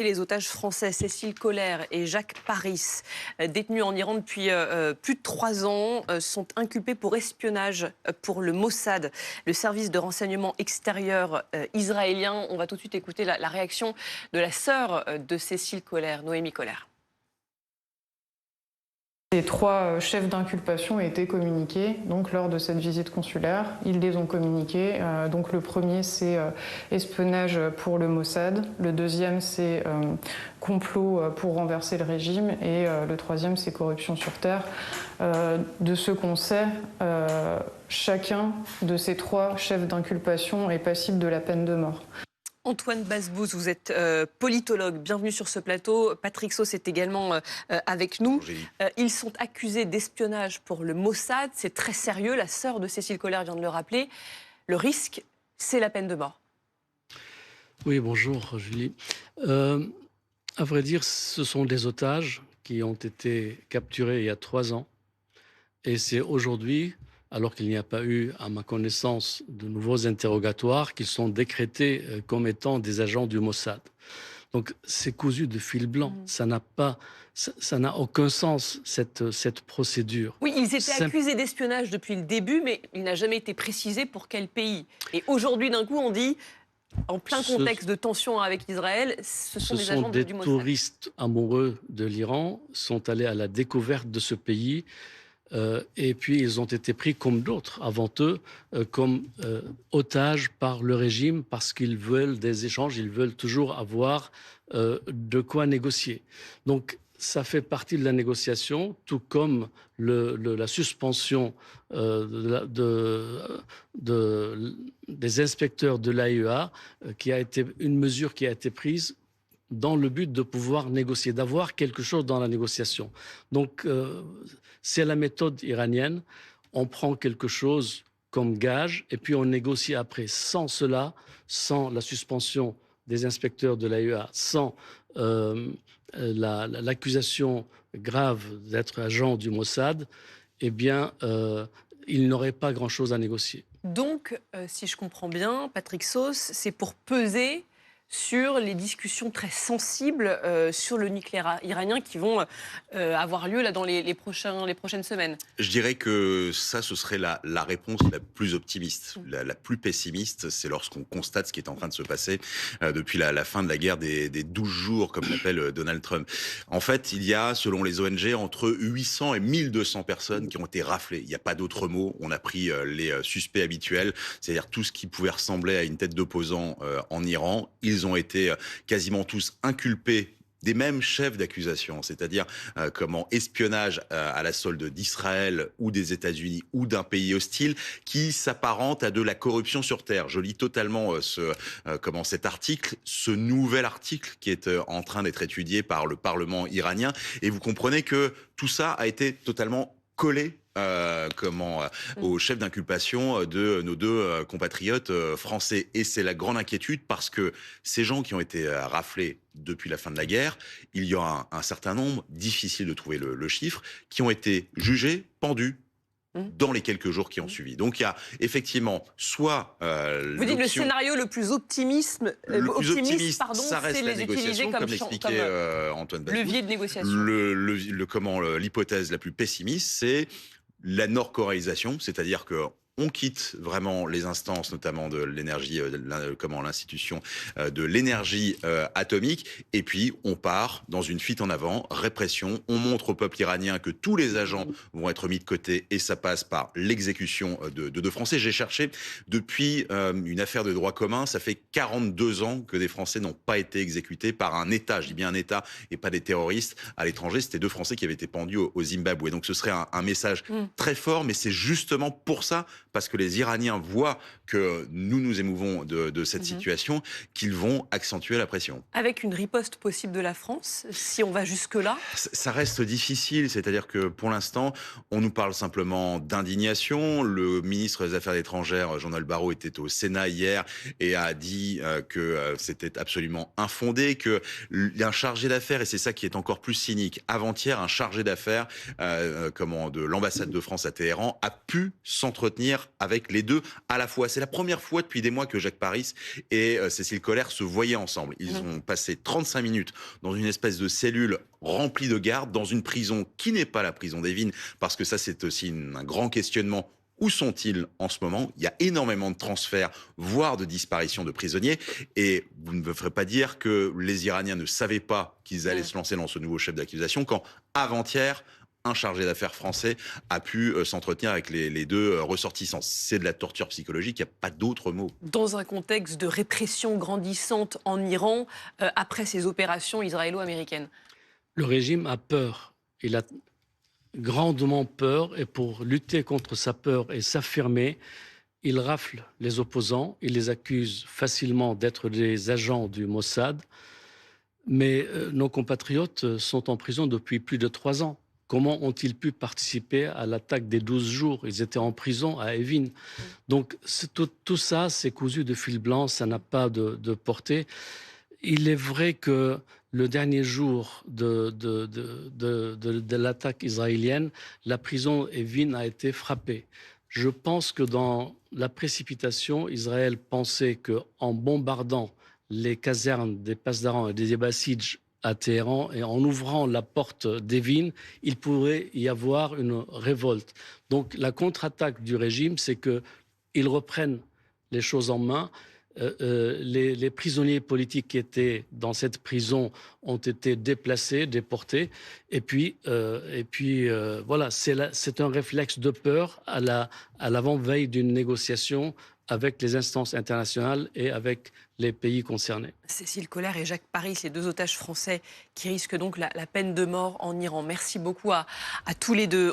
Et les otages français Cécile Collaert et Jacques Paris, détenus en Iran depuis plus de 3 ans, sont inculpés pour espionnage pour le Mossad, le service de renseignement extérieur israélien. On va tout de suite écouter la réaction de la sœur de Cécile Collaert, Noémie Collaert. Les 3 chefs d'inculpation ont été communiqués donc, lors de cette visite consulaire. Ils les ont communiqués. Donc, le premier, c'est espionnage pour le Mossad. Le deuxième, c'est complot pour renverser le régime. Et le troisième, c'est corruption sur terre. De ce qu'on sait, chacun de ces 3 chefs d'inculpation est passible de la peine de mort. Antoine Basbous, vous êtes politologue, bienvenue sur ce plateau. Patrick Sauce est également avec nous. Ils sont accusés d'espionnage pour le Mossad, c'est très sérieux, la sœur de Cécile Collaert vient de le rappeler. Le risque, c'est la peine de mort. Oui, bonjour Julie. À vrai dire, ce sont des otages qui ont été capturés il y a 3 ans. Et c'est aujourd'hui, alors qu'il n'y a pas eu, à ma connaissance, de nouveaux interrogatoires, qu'ils sont décrétés comme étant des agents du Mossad. Donc c'est cousu de fil blanc. Ça n'a aucun sens, cette procédure. Oui, ils étaient accusés d'espionnage depuis le début, mais il n'a jamais été précisé pour quel pays. Et aujourd'hui, d'un coup, on dit, en plein contexte de tension avec Israël, ce sont des agents du Mossad. Des touristes amoureux de l'Iran sont allés à la découverte de ce pays. Et puis ils ont été pris comme d'autres avant eux, comme otages par le régime parce qu'ils veulent des échanges, ils veulent toujours avoir de quoi négocier. Donc ça fait partie de la négociation, tout comme la suspension des inspecteurs de l'AEA, qui a été une mesure qui a été prise dans le but de pouvoir négocier, d'avoir quelque chose dans la négociation. Donc, c'est la méthode iranienne. On prend quelque chose comme gage et puis on négocie après. Sans cela, sans la suspension des inspecteurs de l'AEA, sans l'accusation grave d'être agent du Mossad, eh bien, il n'aurait pas grand-chose à négocier. Donc, si je comprends bien, Patrick Sauce, c'est pour peser sur les discussions très sensibles sur le nucléaire iranien qui vont avoir lieu là, dans les prochaines semaines. Je dirais que ça, ce serait la réponse la plus optimiste. La plus pessimiste, c'est lorsqu'on constate ce qui est en train de se passer depuis la fin de la guerre des 12 jours, comme l'appelle Donald Trump. En fait, il y a, selon les ONG, entre 800 et 1200 personnes qui ont été raflées. Il n'y a pas d'autre mot. On a pris les suspects habituels, c'est-à-dire tout ce qui pouvait ressembler à une tête d'opposant en Iran. Ils ont été quasiment tous inculpés des mêmes chefs d'accusation, c'est-à-dire comment espionnage à la solde d'Israël ou des États-Unis ou d'un pays hostile qui s'apparente à de la corruption sur terre. Je lis totalement cet article, ce nouvel article qui est en train d'être étudié par le Parlement iranien, et vous comprenez que tout ça a été totalement collé au chef d'inculpation de nos 2 compatriotes français. Et c'est la grande inquiétude parce que ces gens qui ont été raflés depuis la fin de la guerre, il y a un certain nombre, difficile de trouver le chiffre, qui ont été jugés, pendus dans les quelques jours qui ont suivi. Donc il y a effectivement soit vous dites le scénario le plus optimiste, ça reste c'est la les négociation, comme l'expliquait Antoine Basbous. Levier de négociation. L'hypothèse la plus pessimiste, c'est la nord-coréisation, c'est-à-dire que on quitte vraiment les instances, notamment de l'énergie, l'institution de l'énergie atomique, et puis on part dans une fuite en avant, répression. On montre au peuple iranien que tous les agents vont être mis de côté, et ça passe par l'exécution de 2 Français. J'ai cherché depuis une affaire de droit commun, ça fait 42 ans que des Français n'ont pas été exécutés par un État. Je dis bien un État et pas des terroristes à l'étranger. C'était 2 Français qui avaient été pendus au Zimbabwe. Donc ce serait un message très fort, mais c'est justement pour ça, parce que les Iraniens voient que nous nous émouvons de cette situation, qu'ils vont accentuer la pression. Avec une riposte possible de la France, si on va jusque-là? Ça reste difficile, c'est-à-dire que pour l'instant, on nous parle simplement d'indignation. Le ministre des Affaires étrangères, Jean-Noël Barrot, était au Sénat hier et a dit que c'était absolument infondé, qu'un chargé d'affaires, et c'est ça qui est encore plus cynique, avant-hier, un chargé d'affaires de l'ambassade de France à Téhéran a pu s'entretenir avec les 2 à la fois. c'est la première fois depuis des mois que Jacques Paris et Cécile Collère se voyaient ensemble. Ils ont passé 35 minutes dans une espèce de cellule remplie de gardes, dans une prison qui n'est pas la prison d'Evin, parce que ça, c'est aussi un grand questionnement. Où sont-ils en ce moment? Il y a énormément de transferts, voire de disparitions de prisonniers. Et vous ne me ferez pas dire que les Iraniens ne savaient pas qu'ils allaient se lancer dans ce nouveau chef d'accusation quand, avant-hier, un chargé d'affaires français a pu s'entretenir avec les deux ressortissants. C'est de la torture psychologique, il n'y a pas d'autre mot. Dans un contexte de répression grandissante en Iran, après ces opérations israélo-américaines. Le régime a peur. Il a grandement peur, et pour lutter contre sa peur et s'affirmer, il rafle les opposants, il les accuse facilement d'être des agents du Mossad. Mais nos compatriotes sont en prison depuis plus de 3 ans. Comment ont-ils pu participer à l'attaque des 12 jours? Ils étaient en prison à Evin. Donc tout ça, c'est cousu de fil blanc, ça n'a pas de portée. Il est vrai que le dernier jour de l'attaque israélienne, la prison Evin a été frappée. Je pense que dans la précipitation, Israël pensait qu'en bombardant les casernes des Pasdaran et des Bassidj à Téhéran et en ouvrant la porte d'Evin, il pourrait y avoir une révolte. Donc la contre-attaque du régime, c'est qu'ils reprennent les choses en main. Les prisonniers politiques qui étaient dans cette prison ont été déplacés, déportés. Et puis voilà, c'est un réflexe de peur à l'avant-veille d'une négociation avec les instances internationales et avec les pays concernés. Cécile Collère et Jacques Paris, les 2 otages français qui risquent donc la peine de mort en Iran. Merci beaucoup à tous les deux.